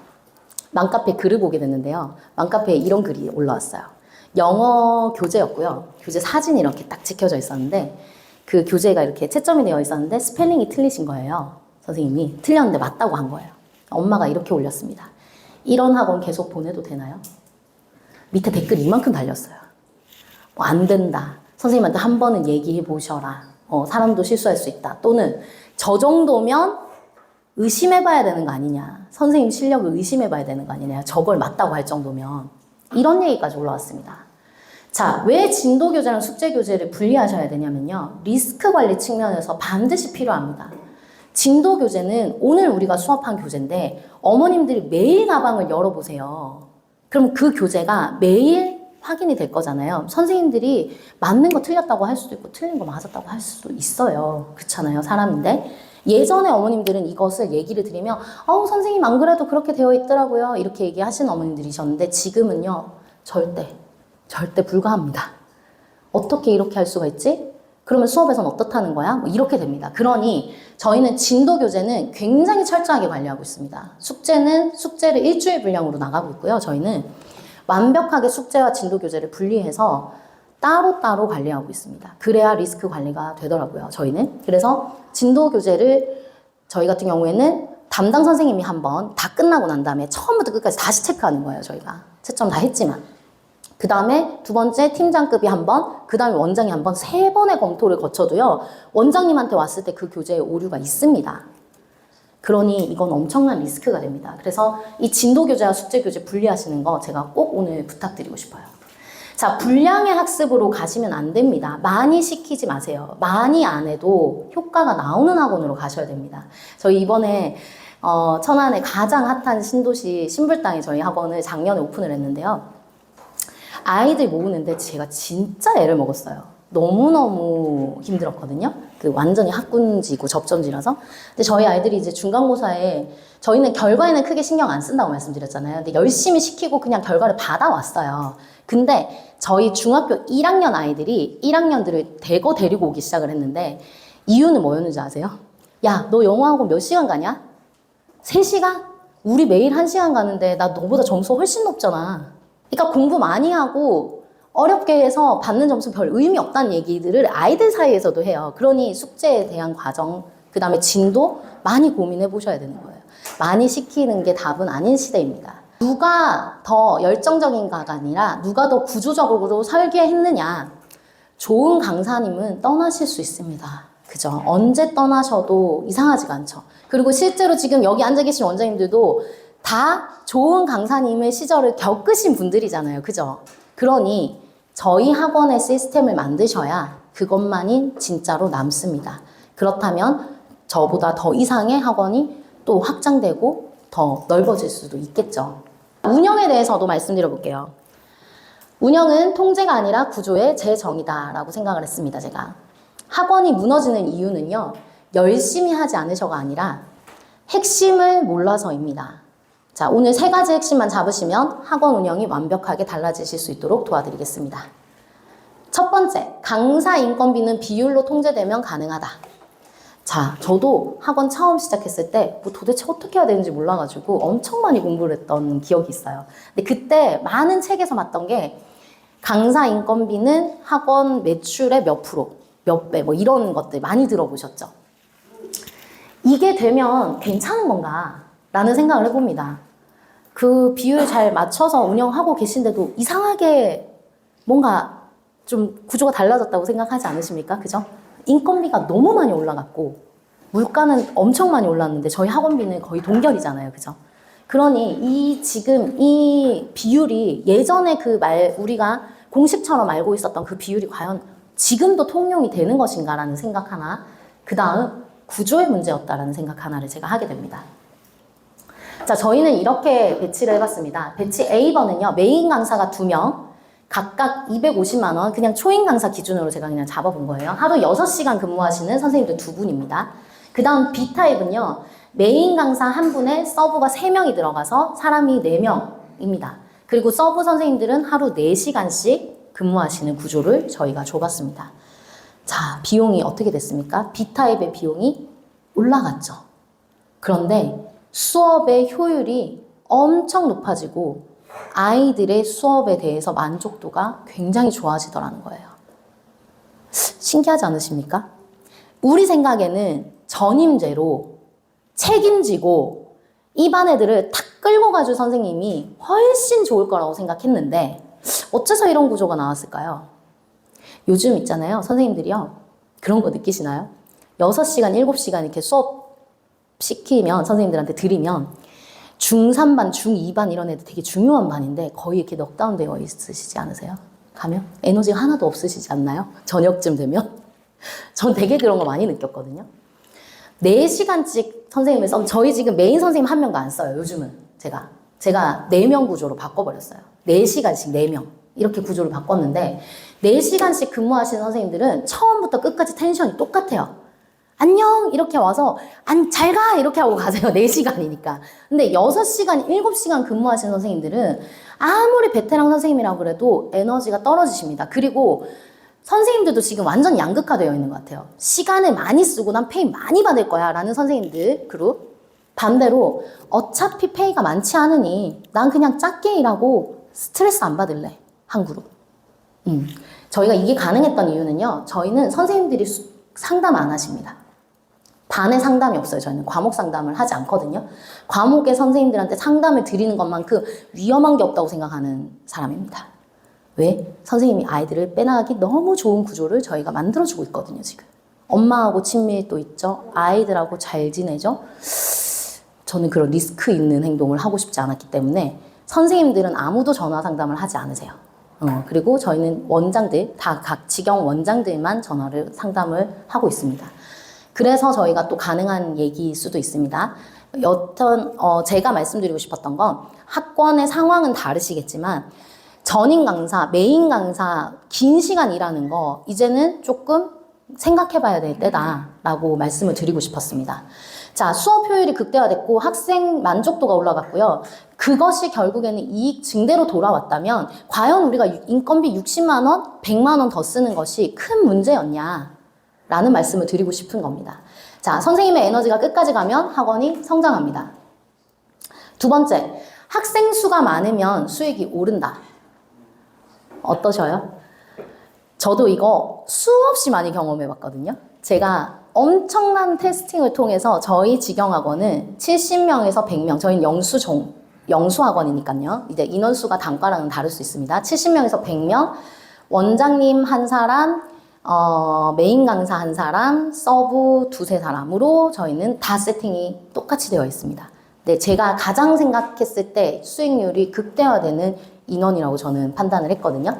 맘카페 글을 보게 됐는데요. 맘카페에 이런 글이 올라왔어요. 영어 교재였고요. 교재 사진이 이렇게 딱 찍혀져 있었는데 그 교재가 이렇게 채점이 되어 있었는데 스펠링이 틀리신 거예요. 선생님이 틀렸는데 맞다고 한 거예요. 엄마가 이렇게 올렸습니다. 이런 학원 계속 보내도 되나요? 밑에 댓글 이만큼 달렸어요. 뭐 안 된다. 선생님한테 한 번은 얘기해 보셔라. 사람도 실수할 수 있다. 또는 저 정도면 의심해봐야 되는 거 아니냐. 선생님 실력을 의심해봐야 되는 거 아니냐. 저걸 맞다고 할 정도면. 이런 얘기까지 올라왔습니다. 자, 왜 진도 교재랑 숙제 교재를 분리하셔야 되냐면요. 리스크 관리 측면에서 반드시 필요합니다. 진도 교재는 오늘 우리가 수업한 교재인데 어머님들이 매일 가방을 열어보세요. 그럼 그 교재가 매일 확인이 될 거잖아요. 선생님들이 맞는 거 틀렸다고 할 수도 있고 틀린 거 맞았다고 할 수도 있어요. 그렇잖아요. 사람인데. 예전에 어머님들은 이것을 얘기를 드리면 선생님 안 그래도 그렇게 되어 있더라고요. 이렇게 얘기하시는 어머님들이셨는데 지금은요. 절대 불가합니다. 어떻게 이렇게 할 수가 있지? 그러면 수업에서는 어떻다는 거야? 뭐 이렇게 됩니다. 그러니 저희는 진도 교재는 굉장히 철저하게 관리하고 있습니다. 숙제는 숙제를 일주일 분량으로 나가고 있고요. 저희는 완벽하게 숙제와 진도 교재를 분리해서 따로따로 관리하고 있습니다. 그래야 리스크 관리가 되더라고요. 저희는. 그래서 진도 교재를 저희 같은 경우에는 담당 선생님이 한번 다 끝나고 난 다음에 처음부터 끝까지 다시 체크하는 거예요. 저희가. 채점 다 했지만. 그 다음에 두 번째 팀장급이 한 번, 그 다음에 원장이 한 번, 3번의 검토를 거쳐도요. 원장님한테 왔을 때 그 교재에 오류가 있습니다. 그러니 이건 엄청난 리스크가 됩니다. 그래서 이 진도 교재와 숙제 교재 분리하시는 거 제가 꼭 오늘 부탁드리고 싶어요. 자, 분량의 학습으로 가시면 안 됩니다. 많이 시키지 마세요. 많이 안 해도 효과가 나오는 학원으로 가셔야 됩니다. 저희 이번에 천안의 가장 핫한 신도시 신불당에 저희 학원을 작년에 오픈을 했는데요. 아이들 모으는데 제가 진짜 애를 먹었어요. 너무너무 힘들었거든요. 그 완전히 학군지고 접전지라서. 근데 저희 아이들이 이제 중간고사에 저희는 결과에는 크게 신경 안 쓴다고 말씀드렸잖아요. 근데 열심히 시키고 그냥 결과를 받아왔어요. 근데 저희 중학교 1학년 아이들이 1학년들을 대거 데리고 오기 시작을 했는데 이유는 뭐였는지 아세요? 야, 너 영어학원 몇 시간 가냐? 3시간? 우리 매일 1시간 가는데 나 너보다 점수 훨씬 높잖아. 그러니까 공부 많이 하고 어렵게 해서 받는 점수 별 의미 없다는 얘기들을 아이들 사이에서도 해요. 그러니 숙제에 대한 과정, 그 다음에 진도 많이 고민해 보셔야 되는 거예요. 많이 시키는 게 답은 아닌 시대입니다. 누가 더 열정적인가가 아니라 누가 더 구조적으로 설계했느냐. 좋은 강사님은 떠나실 수 있습니다. 그죠? 언제 떠나셔도 이상하지가 않죠. 그리고 실제로 지금 여기 앉아 계신 원장님들도 다 좋은 강사님의 시절을 겪으신 분들이잖아요. 그죠? 그러니 저희 학원의 시스템을 만드셔야 그것만이 진짜로 남습니다. 그렇다면 저보다 더 이상의 학원이 또 확장되고 더 넓어질 수도 있겠죠. 운영에 대해서도 말씀드려 볼게요. 운영은 통제가 아니라 구조의 재정의다라고 생각을 했습니다, 제가. 학원이 무너지는 이유는요, 열심히 하지 않으셔가 아니라 핵심을 몰라서입니다. 자, 오늘 3가지 핵심만 잡으시면 학원 운영이 완벽하게 달라지실 수 있도록 도와드리겠습니다. 첫 번째, 강사 인건비는 비율로 통제되면 가능하다. 자, 저도 학원 처음 시작했을 때 뭐 도대체 어떻게 해야 되는지 몰라가지고 엄청 많이 공부를 했던 기억이 있어요. 근데 그때 많은 책에서 봤던 게 강사 인건비는 학원 매출의 몇 프로, 몇 배, 뭐 이런 것들 많이 들어보셨죠? 이게 되면 괜찮은 건가? 라는 생각을 해봅니다. 그 비율 잘 맞춰서 운영하고 계신데도 이상하게 뭔가 좀 구조가 달라졌다고 생각하지 않으십니까? 그죠? 인건비가 너무 많이 올라갔고 물가는 엄청 많이 올랐는데 저희 학원비는 거의 동결이잖아요. 그죠? 그러니 지금 이 비율이 예전에 우리가 공식처럼 알고 있었던 그 비율이 과연 지금도 통용이 되는 것인가라는 생각 하나, 그 다음 구조의 문제였다라는 생각 하나를 제가 하게 됩니다. 자, 저희는 이렇게 배치를 해봤습니다. 배치 A번은요, 메인 강사가 2명, 각각 250만 원, 그냥 초임 강사 기준으로 제가 그냥 잡아본 거예요. 하루 6시간 근무하시는 선생님들 2분입니다. 그 다음 B타입은요, 메인 강사 1분에 서브가 3명이 들어가서 사람이 4명입니다. 그리고 서브 선생님들은 하루 4시간씩 근무하시는 구조를 저희가 줘봤습니다. 자, 비용이 어떻게 됐습니까? B타입의 비용이 올라갔죠. 그런데 수업의 효율이 엄청 높아지고 아이들의 수업에 대해서 만족도가 굉장히 좋아지더라는 거예요. 신기하지 않으십니까? 우리 생각에는 전임제로 책임지고 이 반 애들을 탁 끌고 가줄 선생님이 훨씬 좋을 거라고 생각했는데 어째서 이런 구조가 나왔을까요? 요즘 있잖아요. 선생님들이요. 그런 거 느끼시나요? 6시간, 7시간 이렇게 수업 시키면 선생님들한테 드리면 중3반, 중2반 이런 애들 되게 중요한 반인데 거의 이렇게 넉다운 되어 있으시지 않으세요? 가면? 에너지가 하나도 없으시지 않나요? 저녁쯤 되면? 전 되게 그런 거 많이 느꼈거든요. 4시간씩 선생님을 저희 지금 메인 선생님 1명도 안 써요. 요즘은 제가 4명 구조로 바꿔버렸어요. 4시간씩 4명 이렇게 구조를 바꿨는데 4시간씩 근무하시는 선생님들은 처음부터 끝까지 텐션이 똑같아요. 안녕 이렇게 와서 잘 가 이렇게 하고 가세요. 4시간이니까. 근데 6시간, 7시간 근무하시는 선생님들은 아무리 베테랑 선생님이라고 그래도 에너지가 떨어지십니다. 그리고 선생님들도 지금 완전 양극화되어 있는 것 같아요. 시간을 많이 쓰고 난 페이 많이 받을 거야 라는 선생님들 그룹. 반대로 어차피 페이가 많지 않으니 난 그냥 작게 일하고 스트레스 안 받을래. 한 그룹. 저희가 이게 가능했던 이유는요. 저희는 선생님들이 상담 안 하십니다. 반에 상담이 없어요. 저희는 과목 상담을 하지 않거든요. 과목의 선생님들한테 상담을 드리는 것만큼 위험한 게 없다고 생각하는 사람입니다. 왜? 선생님이 아이들을 빼나가기 너무 좋은 구조를 저희가 만들어주고 있거든요, 지금. 엄마하고 친밀도 있죠. 아이들하고 잘 지내죠. 저는 그런 리스크 있는 행동을 하고 싶지 않았기 때문에 선생님들은 아무도 전화 상담을 하지 않으세요. 그리고 저희는 원장들, 다 각 직영 원장들만 전화를 상담을 하고 있습니다. 그래서 저희가 또 가능한 얘기일 수도 있습니다. 여튼 제가 말씀드리고 싶었던 건 학원의 상황은 다르시겠지만 전임 강사, 메인 강사 긴 시간 일하는 거 이제는 조금 생각해봐야 될 때다라고 말씀을 드리고 싶었습니다. 자, 수업 효율이 극대화됐고 학생 만족도가 올라갔고요. 그것이 결국에는 이익 증대로 돌아왔다면 과연 우리가 인건비 60만 원, 100만 원 더 쓰는 것이 큰 문제였냐? 라는 말씀을 드리고 싶은 겁니다. 자, 선생님의 에너지가 끝까지 가면 학원이 성장합니다. 두 번째, 학생 수가 많으면 수익이 오른다. 어떠셔요? 저도 이거 수없이 많이 경험해 봤거든요. 제가 엄청난 테스팅을 통해서 저희 직영학원은 70명에서 100명, 저희는 영수학원이니까요. 이제 인원수가 단과랑은 다를 수 있습니다. 70명에서 100명, 원장님 한 사람, 메인 강사 한 사람, 서브 두세 사람으로 저희는 다 세팅이 똑같이 되어 있습니다. 네, 제가 가장 생각했을 때 수익률이 극대화되는 인원이라고 저는 판단을 했거든요.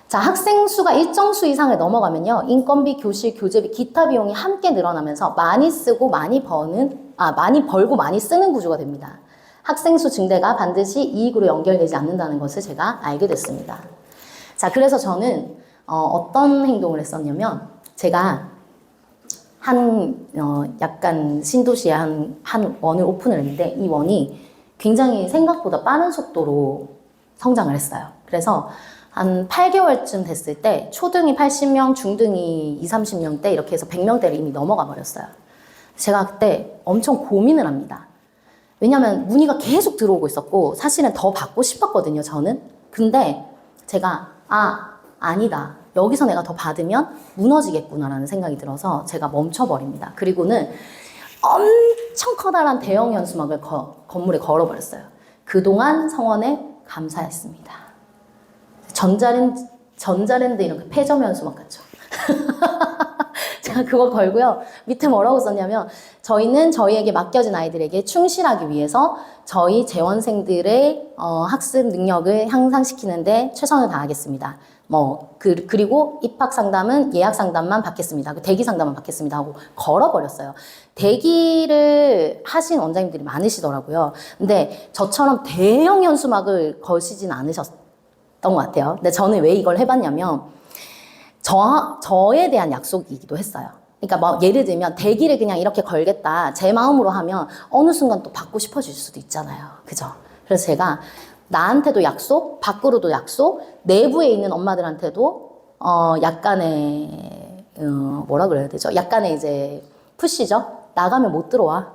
자, 학생 수가 일정 수 이상을 넘어가면요. 인건비, 교실, 교재비, 기타 비용이 함께 늘어나면서 많이 쓰고 많이 벌고 많이 쓰는 구조가 됩니다. 학생 수 증대가 반드시 이익으로 연결되지 않는다는 것을 제가 알게 됐습니다. 자, 그래서 저는 어떤 행동을 했었냐면 제가 약간 신도시에 한 원을 오픈을 했는데 이 원이 굉장히 생각보다 빠른 속도로 성장을 했어요. 그래서 한 8개월쯤 됐을 때 초등이 80명, 중등이 20, 30명대 이렇게 해서 100명대를 이미 넘어가 버렸어요. 제가 그때 엄청 고민을 합니다. 왜냐면 문의가 계속 들어오고 있었고 사실은 더 받고 싶었거든요, 저는. 근데 제가 아니다. 여기서 내가 더 받으면 무너지겠구나라는 생각이 들어서 제가 멈춰버립니다. 그리고는 엄청 커다란 대형 현수막을 건물에 걸어버렸어요. 그동안 성원에 감사했습니다. 전자랜드 이런 그 폐점 현수막 같죠. 제가 그거 걸고요. 밑에 뭐라고 썼냐면 저희는 저희에게 맡겨진 아이들에게 충실하기 위해서 저희 재원생들의 학습 능력을 향상시키는데 최선을 다하겠습니다. 그리고 입학 상담은 예약 상담만 받겠습니다. 대기 상담만 받겠습니다 하고 걸어버렸어요. 대기를 하신 원장님들이 많으시더라고요. 근데 저처럼 대형 현수막을 거시진 않으셨던 것 같아요. 근데 저는 왜 이걸 해봤냐면 저에 대한 약속이기도 했어요. 그러니까 예를 들면 대기를 그냥 이렇게 걸겠다 제 마음으로 하면 어느 순간 또 받고 싶어질 수도 있잖아요. 그죠? 그래서 제가 나한테도 약속, 밖으로도 약속, 내부에 있는 엄마들한테도 약간의 뭐라 그래야 되죠? 약간의 이제 푸시죠? 나가면 못 들어와.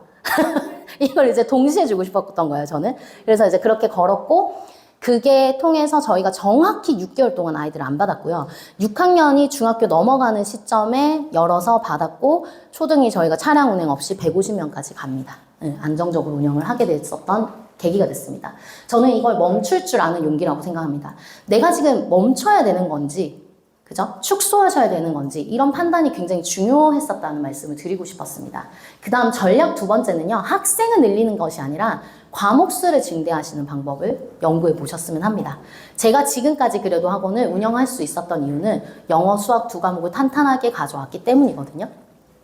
이걸 이제 동시에 주고 싶었던 거예요, 저는. 그래서 이제 그렇게 걸었고 그게 통해서 저희가 정확히 6개월 동안 아이들을 안 받았고요. 6학년이 중학교 넘어가는 시점에 열어서 받았고 초등이 저희가 차량 운행 없이 150명까지 갑니다. 네, 안정적으로 운영을 하게 됐었던 계기가 됐습니다. 저는 이걸 멈출 줄 아는 용기라고 생각합니다. 내가 지금 멈춰야 되는 건지, 그죠? 축소하셔야 되는 건지 이런 판단이 굉장히 중요했었다는 말씀을 드리고 싶었습니다. 그 다음 전략 두 번째는요. 학생을 늘리는 것이 아니라 과목 수를 증대하시는 방법을 연구해 보셨으면 합니다. 제가 지금까지 그래도 학원을 운영할 수 있었던 이유는 영어, 수학 두 과목을 탄탄하게 가져왔기 때문이거든요.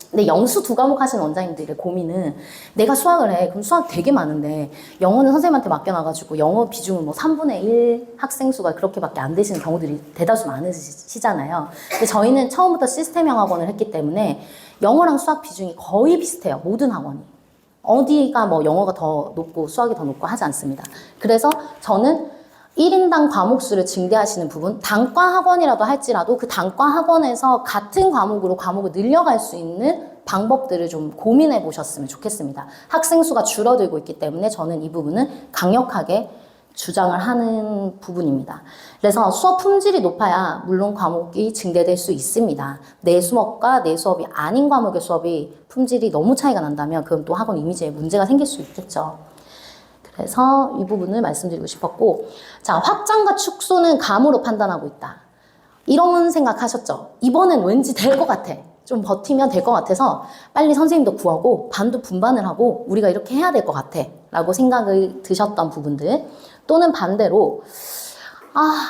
근데 영수 두 과목 하시는 원장님들의 고민은 내가 수학을 해. 그럼 수학 되게 많은데 영어는 선생님한테 맡겨놔가지고 영어 비중은 3분의 1 학생 수가 그렇게밖에 안 되시는 경우들이 대다수 많으시잖아요. 근데 저희는 처음부터 시스템형 학원을 했기 때문에 영어랑 수학 비중이 거의 비슷해요. 모든 학원이. 어디가 영어가 더 높고 수학이 더 높고 하지 않습니다. 그래서 저는 1인당 과목 수를 증대하시는 부분, 단과 학원이라도 할지라도 그 단과 학원에서 같은 과목으로 과목을 늘려갈 수 있는 방법들을 좀 고민해 보셨으면 좋겠습니다. 학생 수가 줄어들고 있기 때문에 저는 이 부분은 강력하게 주장을 하는 부분입니다. 그래서 수업 품질이 높아야 물론 과목이 증대될 수 있습니다. 내 수업과 내 수업이 아닌 과목의 수업이 품질이 너무 차이가 난다면 그건 또 학원 이미지에 문제가 생길 수 있겠죠. 그래서 이 부분을 말씀드리고 싶었고, 자, 확장과 축소는 감으로 판단하고 있다. 이런 생각하셨죠? 이번엔 왠지 될 것 같아. 좀 버티면 될 것 같아서 빨리 선생님도 구하고 반도 분반을 하고 우리가 이렇게 해야 될 것 같아 라고 생각을 드셨던 부분들, 또는 반대로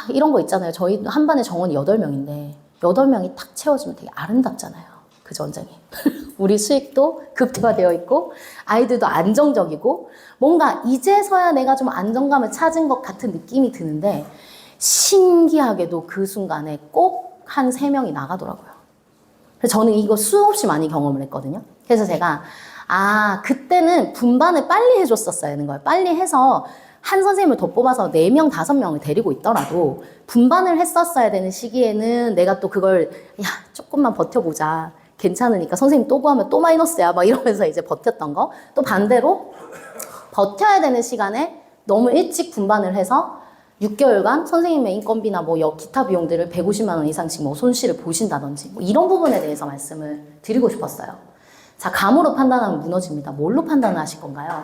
이런 거 있잖아요. 저희 한 반에 정원이 8명인데 8명이 탁 채워지면 되게 아름답잖아요. 그죠, 원장님? 우리 수익도 극대화되어 있고 아이들도 안정적이고 뭔가 이제서야 내가 좀 안정감을 찾은 것 같은 느낌이 드는데 신기하게도 그 순간에 꼭 한 3명이 나가더라고요. 그래서 저는 이거 수없이 많이 경험을 했거든요. 그래서 제가 그때는 분반을 빨리 해줬었어야 하는 거예요. 빨리 해서 한 선생님을 더 뽑아서 4명, 5명을 데리고 있더라도 분반을 했었어야 되는 시기에는 내가 또 그걸 조금만 버텨보자. 괜찮으니까 선생님 또 구하면 또 마이너스야. 막 이러면서 이제 버텼던 거. 또 반대로 버텨야 되는 시간에 너무 일찍 분반을 해서 6개월간 선생님의 인건비나 뭐 기타 비용들을 150만 원 이상씩 뭐 손실을 보신다든지 뭐 이런 부분에 대해서 말씀을 드리고 싶었어요. 자, 감으로 판단하면 무너집니다. 뭘로 판단을 하실 건가요?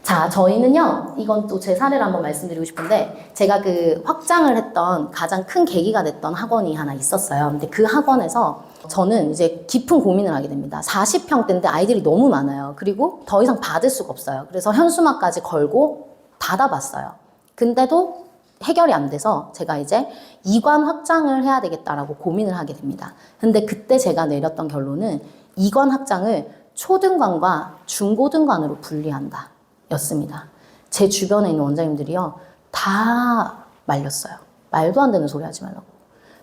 자, 저희는요, 이건 또 제 사례를 한번 말씀드리고 싶은데, 제가 그 확장을 했던 가장 큰 계기가 됐던 학원이 하나 있었어요. 근데 그 학원에서 저는 이제 깊은 고민을 하게 됩니다. 40평대인데 아이들이 너무 많아요. 그리고 더 이상 받을 수가 없어요. 그래서 현수막까지 걸고 닫아봤어요. 근데도 해결이 안 돼서 제가 이제 이관 확장을 해야 되겠다라고 고민을 하게 됩니다. 근데 그때 제가 내렸던 결론은 이관 확장을 초등관과 중고등관으로 분리한다 였습니다. 제 주변에 있는 원장님들이요, 다 말렸어요. 말도 안 되는 소리 하지 말라고.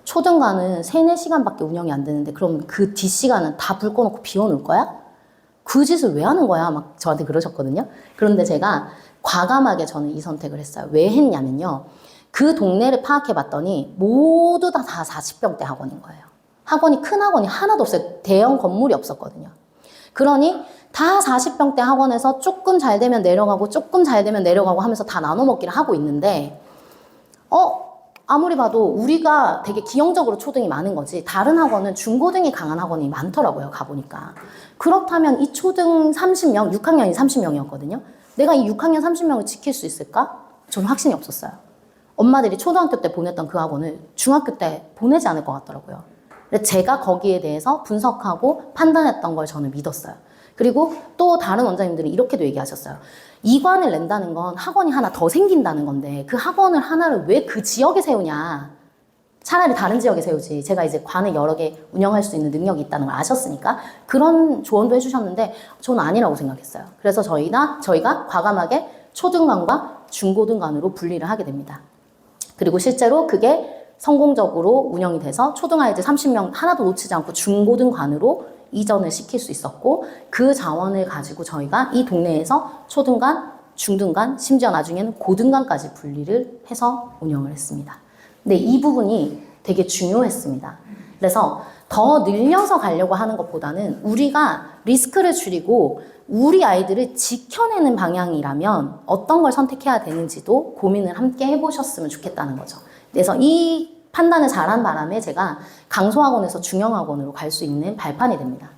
초등관은 3, 4시간밖에 운영이 안 되는데 그럼 그 뒷시간은 다 불 꺼놓고 비워놓을 거야? 그 짓을 왜 하는 거야? 막 저한테 그러셨거든요. 그런데 제가 과감하게 저는 이 선택을 했어요. 왜 했냐면요, 그 동네를 파악해 봤더니 모두 다 40평대 학원인 거예요. 학원이 큰 학원이 하나도 없어요. 대형 건물이 없었거든요. 그러니 다 40평대 학원에서 조금 잘 되면 내려가고 조금 잘 되면 내려가고 하면서 다 나눠 먹기를 하고 있는데, 아무리 봐도 우리가 되게 기형적으로 초등이 많은 거지 다른 학원은 중고등이 강한 학원이 많더라고요. 가보니까. 그렇다면 이 초등 30명, 6학년이 30명이었거든요. 내가 이 6학년 30명을 지킬 수 있을까? 저는 확신이 없었어요. 엄마들이 초등학교 때 보냈던 그 학원을 중학교 때 보내지 않을 것 같더라고요. 근데 제가 거기에 대해서 분석하고 판단했던 걸 저는 믿었어요. 그리고 또 다른 원장님들이 이렇게도 얘기하셨어요. 이관을 낸다는 건 학원이 하나 더 생긴다는 건데 그 학원을 하나를 왜 그 지역에 세우냐. 차라리 다른 지역에 세우지. 제가 이제 관을 여러 개 운영할 수 있는 능력이 있다는 걸 아셨으니까 그런 조언도 해주셨는데 저는 아니라고 생각했어요. 그래서 저희가 과감하게 초등관과 중고등관으로 분리를 하게 됩니다. 그리고 실제로 그게 성공적으로 운영이 돼서 초등아이들 30명 하나도 놓치지 않고 중고등관으로 이전을 시킬 수 있었고, 그 자원을 가지고 저희가 이 동네에서 초등관, 중등관, 심지어 나중에는 고등관까지 분리를 해서 운영을 했습니다. 근데 이 부분이 되게 중요했습니다. 그래서 더 늘려서 가려고 하는 것보다는 우리가 리스크를 줄이고 우리 아이들을 지켜내는 방향이라면 어떤 걸 선택해야 되는지도 고민을 함께 해보셨으면 좋겠다는 거죠. 그래서 이 판단을 잘한 바람에 제가 강소학원에서 중형학원으로 갈 수 있는 발판이 됩니다.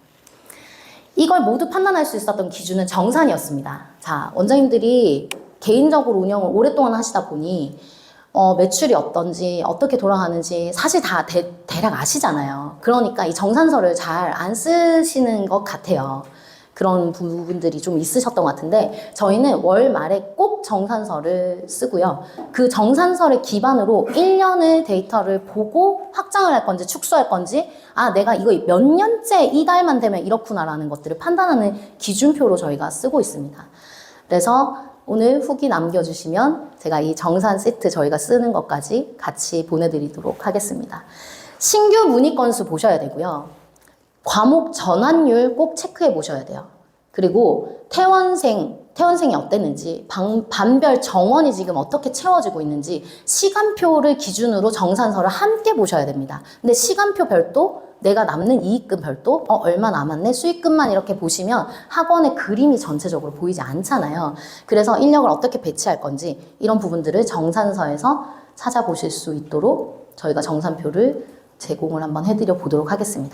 이걸 모두 판단할 수 있었던 기준은 정산이었습니다. 자, 원장님들이 개인적으로 운영을 오랫동안 하시다 보니 매출이 어떤지 어떻게 돌아가는지 사실 다 대략 아시잖아요. 그러니까 이 정산서를 잘 안 쓰시는 것 같아요. 그런 부분들이 좀 있으셨던 것 같은데 저희는 월 말에 꼭 정산서를 쓰고요. 그 정산서를 기반으로 1년의 데이터를 보고 확장을 할 건지 축소할 건지, 아, 내가 이거 몇 년째 이달만 되면 이렇구나라는 것들을 판단하는 기준표로 저희가 쓰고 있습니다. 그래서 오늘 후기 남겨주시면 제가 이 정산 세트 저희가 쓰는 것까지 같이 보내드리도록 하겠습니다. 신규 문의 건수 보셔야 되고요. 과목 전환율 꼭 체크해 보셔야 돼요. 그리고 퇴원생이 어땠는지, 반별 정원이 지금 어떻게 채워지고 있는지 시간표를 기준으로 정산서를 함께 보셔야 됩니다. 근데 시간표 별도, 내가 남는 이익금 별도, 얼마 남았네? 수익금만 이렇게 보시면 학원의 그림이 전체적으로 보이지 않잖아요. 그래서 인력을 어떻게 배치할 건지 이런 부분들을 정산서에서 찾아보실 수 있도록 저희가 정산표를 제공을 한번 해드려 보도록 하겠습니다.